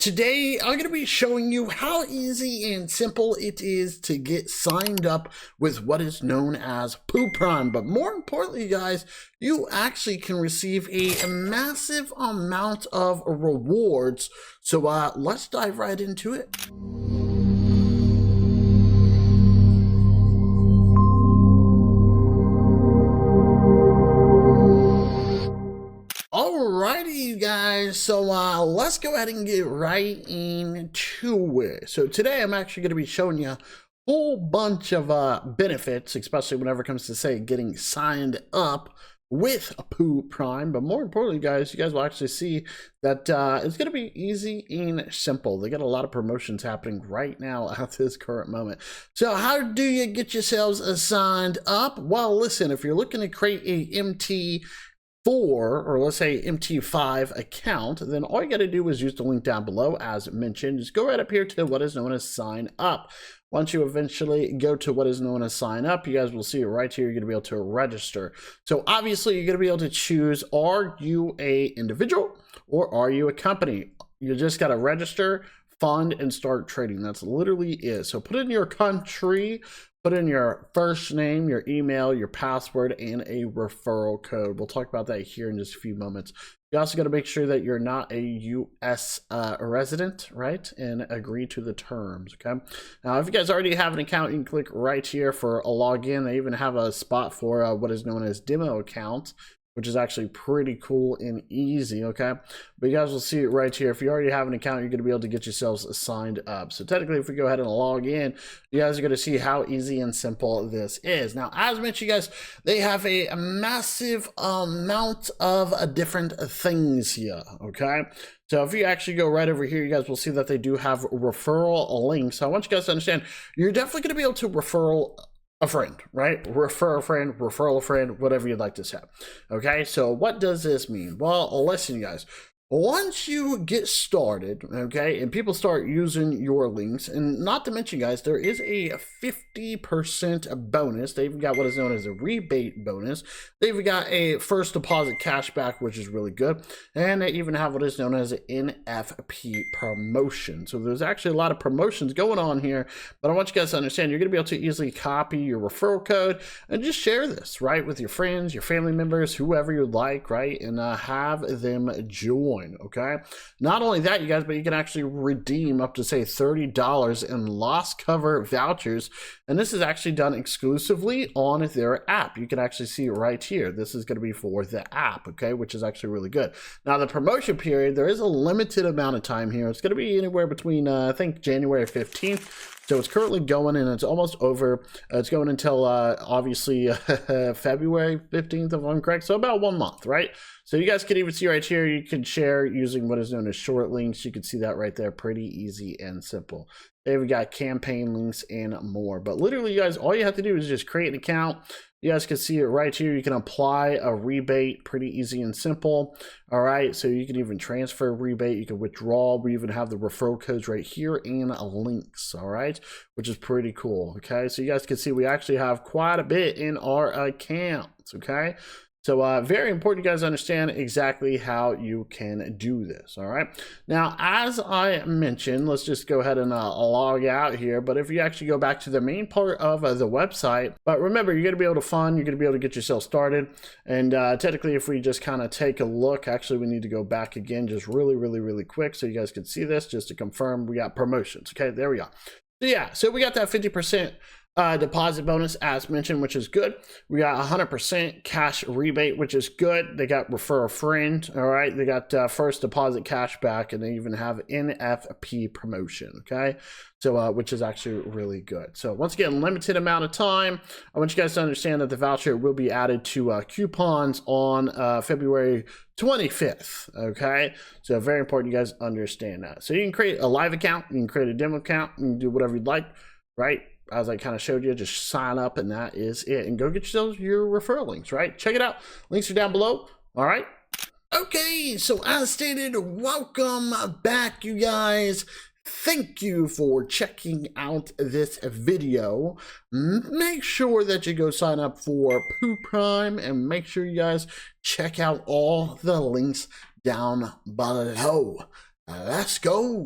Today, I'm going to be showing you how easy and simple it is to get signed up with what is known as Puprime. But more importantly, guys, you actually can receive a massive amount of rewards. So let's dive right into it. Alrighty, you guys, so let's go ahead and get right into it. So today I'm actually going to be showing you a whole bunch of benefits, especially whenever it comes to, say, getting signed up with a Puprime. But more importantly, guys, you guys will actually see that it's going to be easy and simple. They got a lot of promotions happening right now at this current moment. So how do you get yourselves signed up? Well, listen, if you're looking to create a MT4 or let's say MT5 account, then all you got to do is use the link down below as mentioned. Just go right up here to what is known as sign up. Once you eventually go to what is known as sign up, you guys will see it right here. You're going to be able to register. So obviously you're going to be able to choose, are you a individual or are you a company? You just got to register, fund, and start trading. That's literally it. So put in your country, put in your first name, your email, your password, and a referral code. We'll talk about that here in just a few moments. You also got to make sure that you're not a U.S. Resident, right? And agree to the terms, okay? Now, if you guys already have an account, you can click right here for a login. They even have a spot for what is known as demo account, which is actually pretty cool and easy, okay? But you guys will see it right here. If you already have an account, you're going to be able to get yourselves signed up. So technically, if we go ahead and log in, you guys are going to see how easy and simple this is. Now, as mentioned, guys, they have a massive amount of different things here, okay? So if you actually go right over here, you guys will see that they do have referral links. So I want you guys to understand, you're definitely going to be able to refer a friend, right? Refer a friend, referral a friend, whatever you'd like to say. Okay, so what does this mean? Well, listen, guys. Once you get started, okay, and people start using your links, and not to mention, guys, there is a 50% bonus. They've got what is known as a rebate bonus. They've got a first deposit cashback, which is really good. And they even have what is known as an NFP promotion. So there's actually a lot of promotions going on here, but I want you guys to understand you're going to be able to easily copy your referral code and just share this, right, with your friends, your family members, whoever you'd like, right, and have them join. Okay, not only that, you guys, but you can actually redeem up to, say, $30 in loss cover vouchers, and this is actually done exclusively on their app. You can actually see it right here. This is going to be for the app, okay, which is actually really good. Now, the promotion period, there is a limited amount of time here. It's going to be anywhere between I think January 15th. So it's currently going, and it's almost over. It's going until obviously February 15th, if I'm correct. So about 1 month, right? So you guys can even see right here, you can share using what is known as short links. You can see that right there, pretty easy and simple. There we got campaign links and more. But literally, you guys, all you have to do is just create an account. You guys can see it right here. You can apply a rebate, pretty easy and simple. All right, so you can even transfer a rebate. You can withdraw. We even have the referral codes right here and links, all right, which is pretty cool, okay? So you guys can see we actually have quite a bit in our accounts, okay? So very important you guys understand exactly how you can do this, all right? Now, as I mentioned, let's just go ahead and log out here. But if you actually go back to the main part of the website, but remember, you're going to be able to fund, you're going to be able to get yourself started. And technically, if we just kind of take a look, actually, we need to go back again just really quick so you guys can see this just to confirm we got promotions, okay? There we go. So yeah, so we got that 50% deposit bonus as mentioned, which is good. We got 100% cash rebate, which is good. They got refer a friend, all right? They got first deposit cash back, and they even have NFP promotion, okay? So which is actually really good. So once again, limited amount of time. I want you guys to understand that the voucher will be added to coupons on February 25th, okay? So very important you guys understand that. So you can create a live account, you can create a demo account, you can do whatever you'd like, right? As I kind of showed you, just sign up and that is it. And go get yourselves your referral links, right? Check it out. Links are down below. All right. Okay, so as stated, welcome back, you guys. Thank you for checking out this video. Make sure that you go sign up for Puprime and make sure you guys check out all the links down below. Let's go.